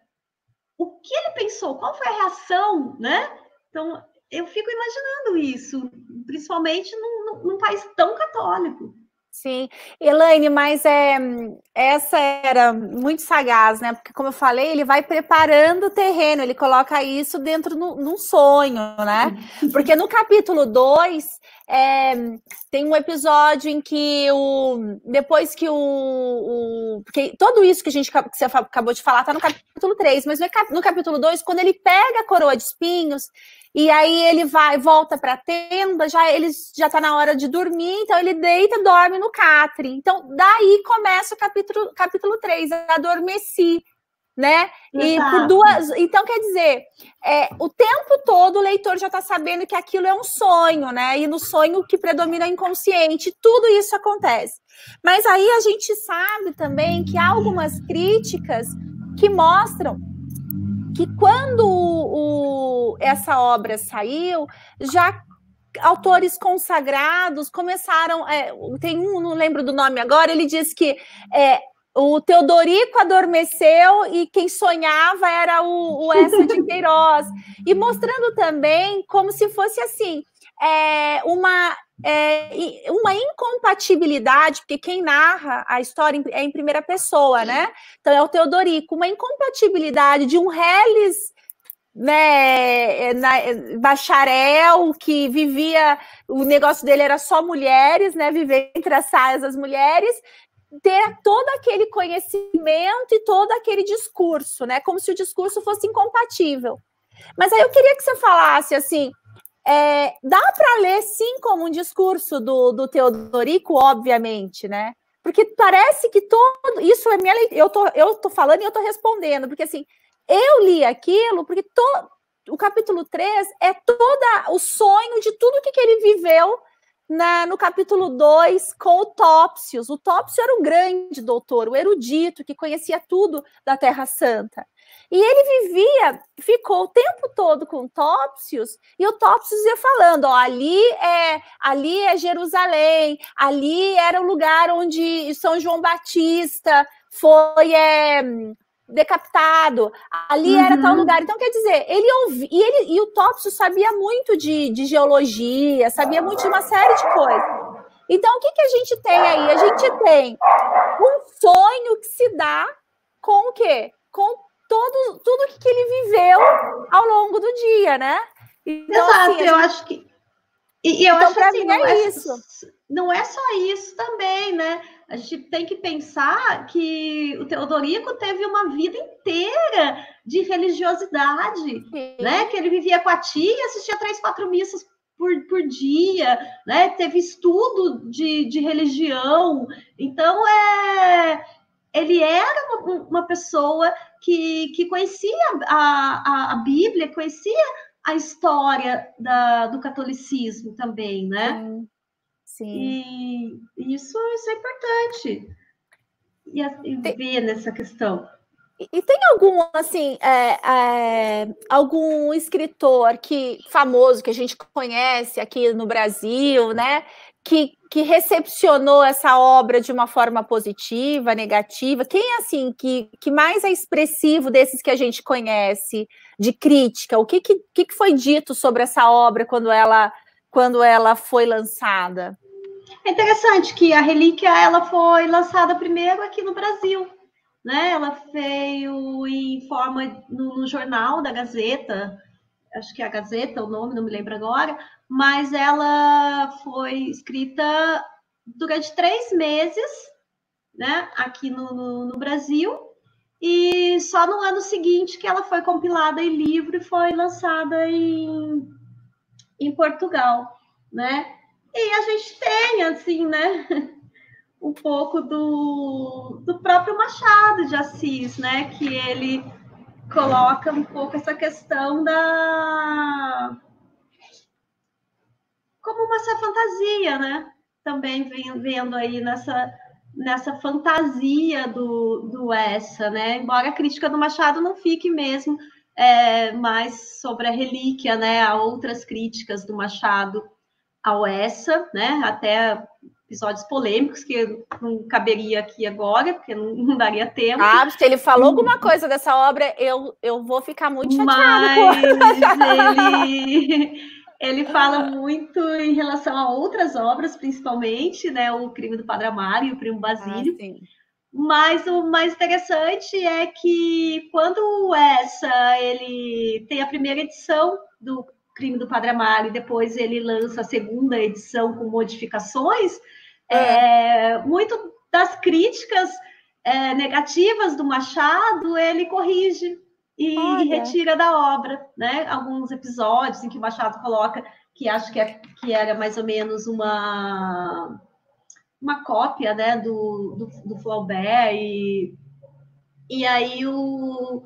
o que ele pensou? Qual foi a reação, né? Então, eu fico imaginando isso, principalmente num país tão católico. Sim, Elaine, mas essa era muito sagaz, né? Porque, como eu falei, ele vai preparando o terreno, ele coloca isso dentro num sonho, né? Porque no capítulo 2, tem um episódio em que depois que porque tudo isso que você acabou de falar está no capítulo 3, mas no capítulo 2, quando ele pega a coroa de espinhos, e aí ele volta para a tenda, ele já está na hora de dormir, então ele deita e dorme no catre. Então, daí começa o capítulo 3, adormeci, né? E então, quer dizer, o tempo todo o leitor já está sabendo que aquilo é um sonho, né? E no sonho que predomina é o inconsciente, tudo isso acontece. Mas aí a gente sabe também que há algumas críticas que mostram que quando essa obra saiu, já autores consagrados começaram... tem não lembro do nome agora, ele diz que o Teodorico adormeceu e quem sonhava era o Eça de Queiroz. E mostrando também como se fosse assim, uma incompatibilidade, porque quem narra a história é em primeira pessoa, né? Então é o Teodorico, uma incompatibilidade de um reles, né, bacharel que vivia, o negócio dele era só mulheres, né? Viver entre as saias das mulheres, ter todo aquele conhecimento e todo aquele discurso, né? Como se o discurso fosse incompatível. Mas aí eu queria que você falasse assim. Dá para ler, sim, como um discurso do Teodorico, obviamente, né? Porque parece que isso é minha leitura. Eu tô falando e eu tô respondendo, porque assim, eu li aquilo, porque o capítulo 3 é todo o sonho de tudo que ele viveu no capítulo 2 com o Topsius. O Topsius era um grande doutor, o erudito, que conhecia tudo da Terra Santa. E ele ficou o tempo todo com o Topsius, e o Topsius ia falando, ali é Jerusalém, ali era o lugar onde São João Batista foi decapitado, ali era tal lugar. Então, quer dizer, ele ouvia, e o Topsius sabia muito de geologia, sabia muito de uma série de coisas. Então, o que a gente tem aí? A gente tem um sonho que se dá com o quê? Com tudo que ele viveu ao longo do dia, né? Então, exato, assim, eu acho que... E eu acho assim, não é só isso também, né? A gente tem que pensar que o Teodorico teve uma vida inteira de religiosidade, né? Que ele vivia com a tia e assistia 3, 4 missas por dia, né? Teve estudo de religião. Então, ele era uma pessoa que conhecia a Bíblia, conhecia a história do catolicismo também, né? Sim, sim. E isso é importante. E ver nessa questão. E tem algum, assim, algum escritor famoso que a gente conhece aqui no Brasil, né, que recepcionou essa obra de uma forma positiva, negativa? Quem, assim, que mais é expressivo desses que a gente conhece, de crítica? O que foi dito sobre essa obra quando ela foi lançada? É interessante que a Relíquia ela foi lançada primeiro aqui no Brasil, né? Ela veio em forma no jornal da Gazeta, acho que é a Gazeta o nome, não me lembro agora, mas ela foi escrita durante 3 meses, né? Aqui no Brasil, e só no ano seguinte que ela foi compilada em livro e foi lançada em Portugal, né? E a gente tem, assim, né? Um pouco do próprio Machado de Assis, né? Que ele coloca um pouco essa questão como uma fantasia, né? Também vendo aí nessa fantasia do Essa, né? Embora a crítica do Machado não fique mesmo mais sobre a relíquia, né? Há outras críticas do Machado ao Essa, né? Até episódios polêmicos que não caberia aqui agora, porque não daria tempo. Ah, se ele falou alguma coisa dessa obra, eu vou ficar muito chateada. Mas ele fala muito em relação a outras obras, principalmente, né? O Crime do Padre Amaro e o Primo Basílio. Mas o mais interessante é que quando ele tem a primeira edição do Crime do Padre Amaro e depois ele lança a segunda edição com modificações, muito das críticas negativas do Machado ele corrige e retira da obra, né? Alguns episódios em que o Machado coloca que acho que era mais ou menos uma cópia, né, do Flaubert, e aí o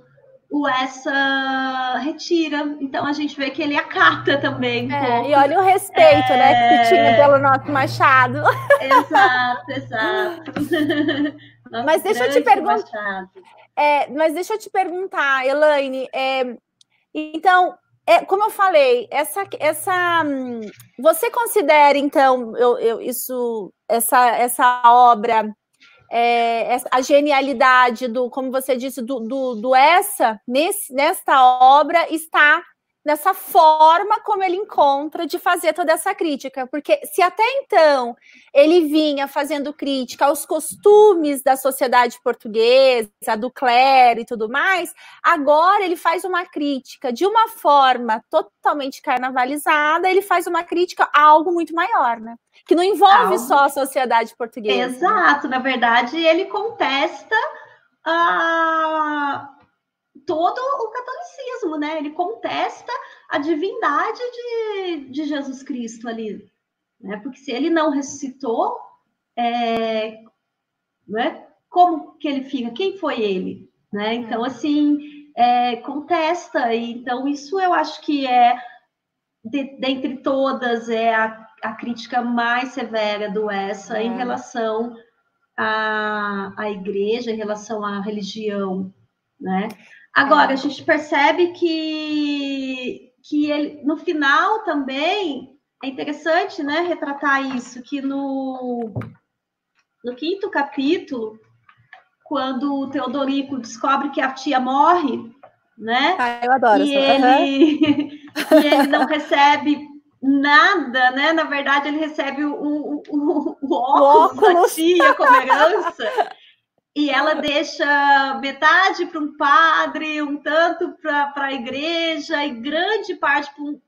Essa retira. Então a gente vê que ele acata também um pouco. E olha o respeito, né, que tinha pelo nosso Machado. Exato. Mas deixa eu te perguntar. Mas deixa eu te perguntar, Elaine. Então, como eu falei, você considera, então, essa obra, a genialidade como você disse, do Essa, nesta obra, está nessa forma como ele encontra de fazer toda essa crítica, porque se até então ele vinha fazendo crítica aos costumes da sociedade portuguesa, do clero e tudo mais, agora ele faz uma crítica de uma forma totalmente carnavalizada, ele faz uma crítica a algo muito maior, né? Que não envolve só a sociedade portuguesa. Exato, né? Na verdade ele contesta todo o catolicismo, né? Ele contesta a divindade de Jesus Cristo ali, né? Porque se ele não ressuscitou, né? Como que ele fica? Quem foi ele? Né? Então, assim, contesta. Então, isso eu acho que dentre todas, a crítica mais severa do Essa em relação à igreja, em relação à religião, né? Agora, a gente percebe que ele, no final também, é interessante, né, retratar isso, que no 5º capítulo, quando o Teodorico descobre que a tia morre, né? Eu adoro e ele não recebe nada, né? Na verdade, ele recebe o óculos da tia como herança. E ela deixa metade para um padre, um tanto para a igreja, e grande parte para um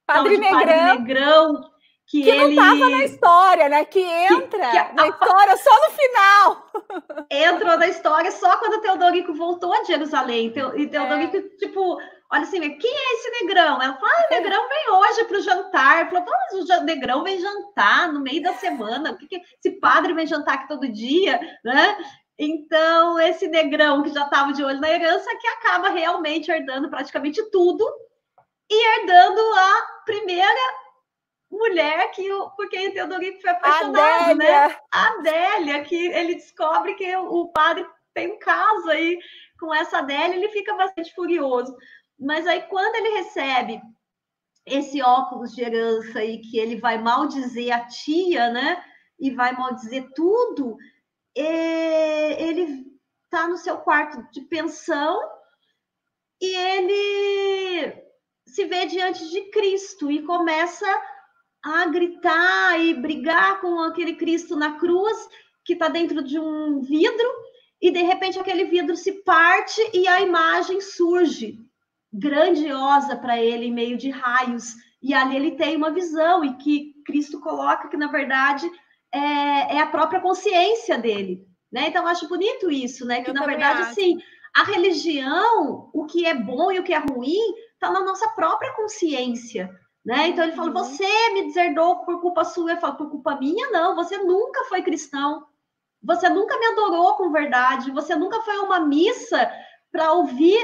Padre Negrão. Que ele... não estava na história, né? Que entra na história só no final. Entrou na história só quando Teodorico voltou a Jerusalém. E Teodorico, tipo, olha assim, quem é esse negrão? Ela fala, o negrão vem hoje para o jantar. Falou, mas o negrão vem jantar no meio da semana. Esse padre vem jantar aqui todo dia, né? Então, esse negrão que já estava de olho na herança, que acaba realmente herdando praticamente tudo e herdando a primeira mulher por quem o Teodorico foi apaixonado, né? A Adélia, que ele descobre que o padre tem um caso aí com essa Adélia, ele fica bastante furioso. Mas aí, quando ele recebe esse óculos de herança aí, que ele vai maldizer a tia, né? E vai maldizer tudo, ele está no seu quarto de pensão e ele se vê diante de Cristo e começa a gritar e brigar com aquele Cristo na cruz, que está dentro de um vidro, e de repente aquele vidro se parte e a imagem surge, grandiosa para ele, em meio de raios. E ali ele tem uma visão, e que Cristo coloca que, na verdade, é a própria consciência dele. Né? Então, eu acho bonito isso, né? Que, na verdade, assim, a religião, o que é bom e o que é ruim, está na nossa própria consciência. Né? Então ele fala, você me deserdou por culpa sua. Eu falo, por culpa minha, não. Você nunca foi cristão. Você nunca me adorou com verdade. Você nunca foi a uma missa para ouvir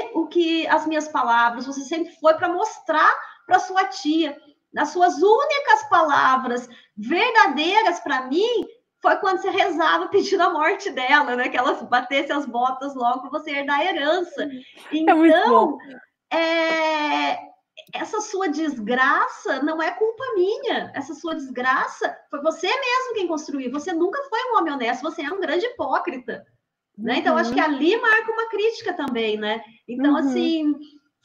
as minhas palavras. Você sempre foi para mostrar para sua tia. As suas únicas palavras verdadeiras para mim foi quando você rezava pedindo a morte dela, né? Que ela batesse as botas logo para você herdar a herança. Então, essa sua desgraça não é culpa minha. Essa sua desgraça foi você mesmo quem construiu. Você nunca foi um homem honesto, você é um grande hipócrita. Né? Então, acho que ali marca uma crítica também, né? Então, assim,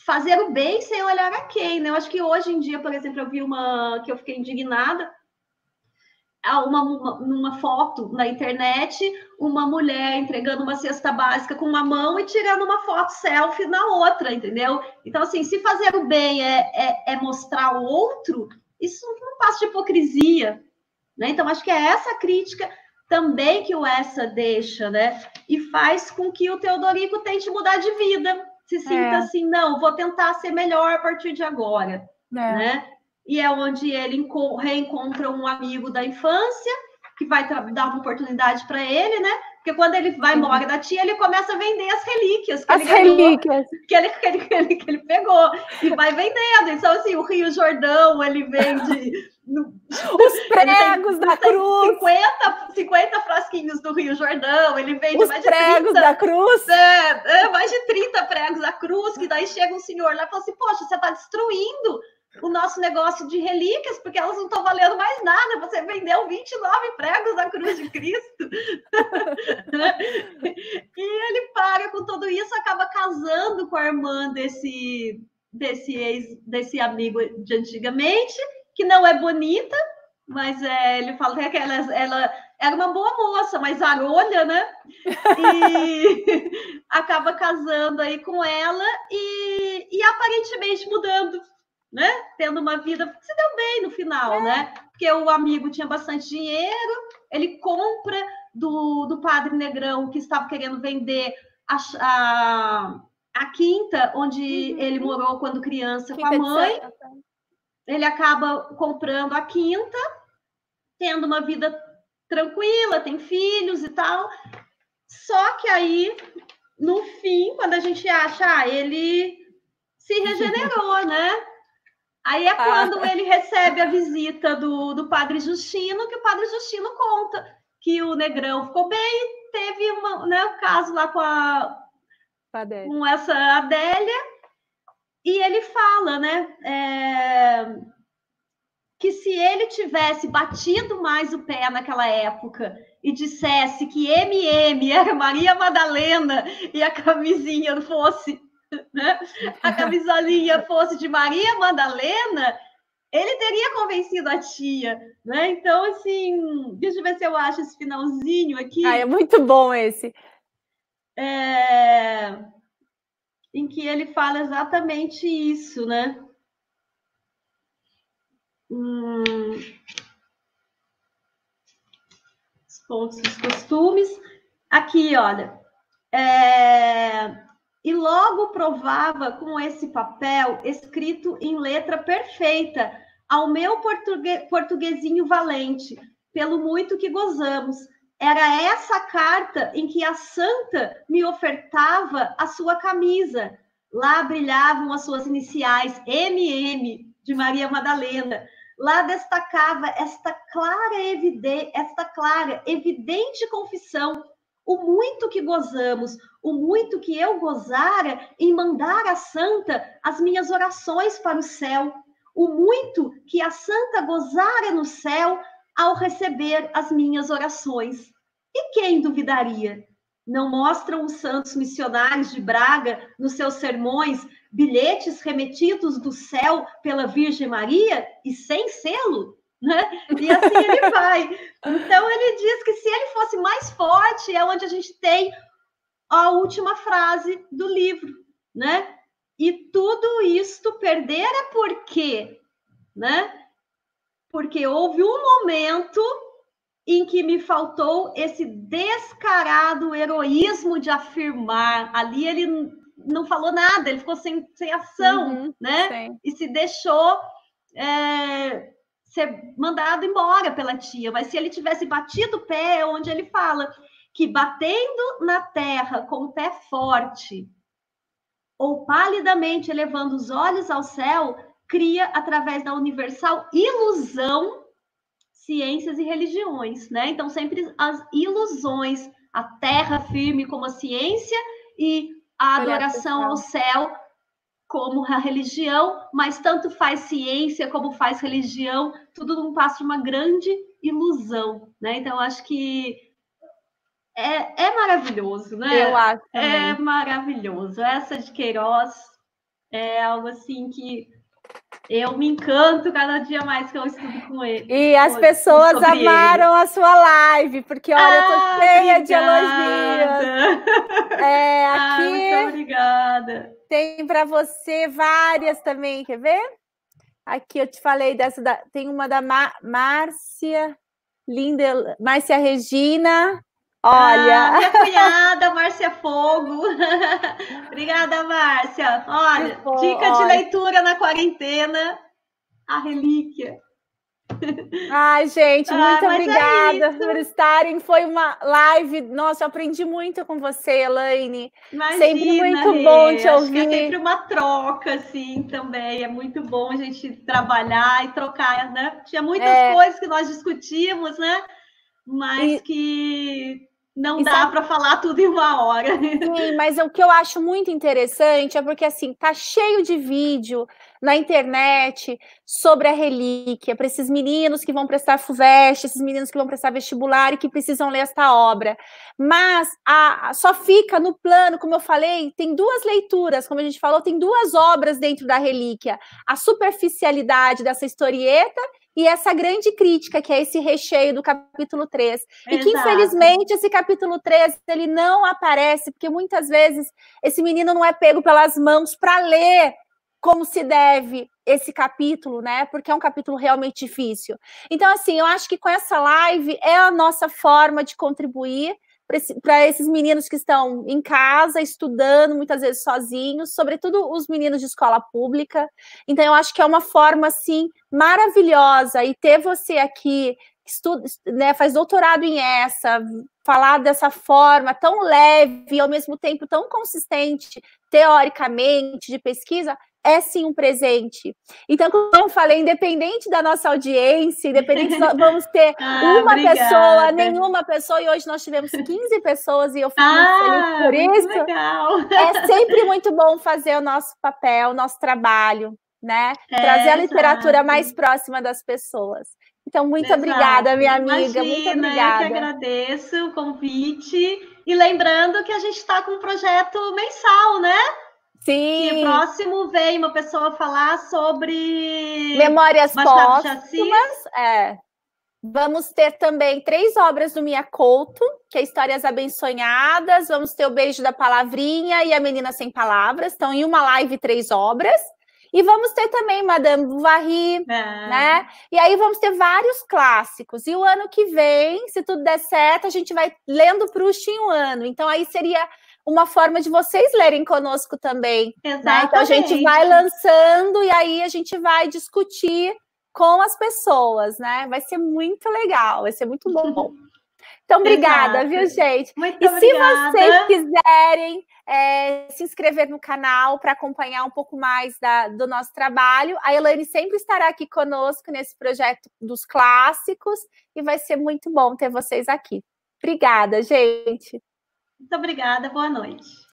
fazer o bem sem olhar a quem, né? Eu acho que hoje em dia, por exemplo, eu vi uma que eu fiquei indignada, numa foto na internet, uma mulher entregando uma cesta básica com uma mão e tirando uma foto selfie na outra, entendeu? Então, assim, se fazer o bem é mostrar o outro, isso não passa de hipocrisia, né? Então, acho que é essa crítica também que o Essa deixa, né? E faz com que o Teodorico tente mudar de vida, se sinta assim, não, vou tentar ser melhor a partir de agora, né? E é onde ele reencontra um amigo da infância, que vai dar uma oportunidade para ele, né? Porque quando ele vai embora da tia, ele começa a vender as relíquias que ele pegou, e vai vendendo. Então, assim, o Rio Jordão, ele vende... Os pregos da cruz. 50 frasquinhos do Rio Jordão, ele vende os mais de 30... pregos da cruz. Mais de 30 pregos da cruz, que daí chega um senhor lá e fala assim, poxa, você está destruindo o nosso negócio de relíquias, porque elas não estão valendo mais nada. Você vendeu 29 pregos da cruz de Cristo. E ele para com tudo isso, acaba casando com a irmã desse amigo de antigamente, que não é bonita, mas ele fala que ela era uma boa moça, mas arolha, né? E acaba casando aí com ela e aparentemente mudando, né? Tendo uma vida que se deu bem no final, né? Porque o amigo tinha bastante dinheiro, ele compra do padre Negrão, que estava querendo vender a quinta onde ele morou quando criança com a mãe. Ele acaba comprando a quinta, tendo uma vida tranquila, tem filhos e tal. Só que aí, no fim, quando a gente acha, ele se regenerou, né? Aí é quando ele recebe a visita do Padre Justino, que o Padre Justino conta que o Negrão ficou bem e teve um caso lá com essa Adélia, e ele fala, né, que se ele tivesse batido mais o pé naquela época e dissesse que MM era Maria Madalena e a camisinha fosse... Né? A camisolinha fosse de Maria Madalena, ele teria convencido a tia, né? Então, assim, deixa eu ver se eu acho esse finalzinho aqui. É muito bom esse. Em que ele fala exatamente isso, né? Os pontos dos costumes. Aqui, olha. e logo provava com esse papel escrito em letra perfeita ao meu portuguesinho valente, pelo muito que gozamos. Era essa carta em que a santa me ofertava a sua camisa. Lá brilhavam as suas iniciais, MM, de Maria Madalena. Lá destacava esta clara, evidente confissão, o muito que gozamos, o muito que eu gozara em mandar à santa as minhas orações para o céu, o muito que a santa gozara no céu ao receber as minhas orações. E quem duvidaria? Não mostram os santos missionários de Braga, nos seus sermões, bilhetes remetidos do céu pela Virgem Maria e sem selo? Né? E assim ele vai. Então ele diz que se ele fosse mais forte, é onde a gente tem a última frase do livro, né? E tudo isto perdera por quê? Né? Porque houve um momento em que me faltou esse descarado heroísmo de afirmar. Ali ele não falou nada, ele ficou sem ação, né? Sim. E se deixou ser mandado embora pela tia. Mas se ele tivesse batido o pé, é onde ele fala que batendo na terra com o pé forte, ou palidamente elevando os olhos ao céu, cria, através da universal ilusão, ciências e religiões, né? Então, sempre as ilusões, a terra firme como a ciência e a adoração ao céu como a religião, mas tanto faz ciência como faz religião, tudo não passa de uma grande ilusão, né? Então, acho que é maravilhoso, né? Eu acho também. É maravilhoso. Essa de Queiroz é algo assim que eu me encanto cada dia mais que eu estudo com ele. E as pessoas amaram a sua live, porque, olha, eu tô cheia de elogios. Aqui muito obrigada. Tem para você várias também, quer ver? Aqui eu te falei dessa, tem uma da Márcia, linda, Márcia Regina. Olha. Minha cunhada, Márcia Fogo. Obrigada, Márcia. Olha, dica de leitura na quarentena, A Relíquia. Ai, gente, muito obrigada por estarem. Foi uma live. Nossa, eu aprendi muito com você, Elaine. Imagina, sempre muito bom te ouvir. É sempre uma troca, assim, também. É muito bom a gente trabalhar e trocar, né? Tinha muitas coisas que nós discutimos, né? Mas que não dá para falar tudo em uma hora. Sim, mas o que eu acho muito interessante é porque, assim, tá cheio de vídeo na internet sobre a relíquia, para esses meninos que vão prestar FUVEST, esses meninos que vão prestar vestibular e que precisam ler esta obra. Mas só fica no plano, como eu falei, tem duas leituras, como a gente falou, tem duas obras dentro da relíquia. A superficialidade dessa historieta e essa grande crítica, que é esse recheio do capítulo 3. E que, infelizmente, esse capítulo 3, ele não aparece, porque muitas vezes esse menino não é pego pelas mãos para ler como se deve esse capítulo, né? Porque é um capítulo realmente difícil. Então, assim, eu acho que com essa live é a nossa forma de contribuir para esses meninos que estão em casa, estudando, muitas vezes sozinhos, sobretudo os meninos de escola pública. Então, eu acho que é uma forma, assim, maravilhosa. E ter você aqui, estuda, né, faz doutorado em falar dessa forma tão leve e, ao mesmo tempo, tão consistente, teoricamente, de pesquisa, é sim um presente. Então, como eu falei, independente da nossa audiência, independente, vamos ter uma pessoa, nenhuma pessoa, e hoje nós tivemos 15 pessoas, e eu fico muito feliz por isso. Legal. É sempre muito bom fazer o nosso papel, o nosso trabalho, né? Trazer a literatura mais próxima das pessoas. Então, muito obrigada, minha amiga. Muito obrigada. Eu que agradeço o convite. E lembrando que a gente está com um projeto mensal, né? Sim. E próximo vem uma pessoa falar sobre Memórias Póstumas. Vamos ter também 3 obras do Mia Couto, que é Histórias Abençonhadas. Vamos ter O Beijo da Palavrinha e A Menina Sem Palavras. Então, em uma live, 3 obras. E vamos ter também Madame Bovary, né? E aí vamos ter vários clássicos. E o ano que vem, se tudo der certo, a gente vai lendo Proust em um ano. Então, aí seria uma forma de vocês lerem conosco também. Exatamente. Né? Então, a gente vai lançando e aí a gente vai discutir com as pessoas, né? Vai ser muito legal, vai ser muito bom. Então, obrigada, viu, gente? Muito e obrigada. Se vocês quiserem se inscrever no canal para acompanhar um pouco mais do nosso trabalho, a Elaine sempre estará aqui conosco nesse projeto dos clássicos e vai ser muito bom ter vocês aqui. Obrigada, gente. Muito obrigada, boa noite.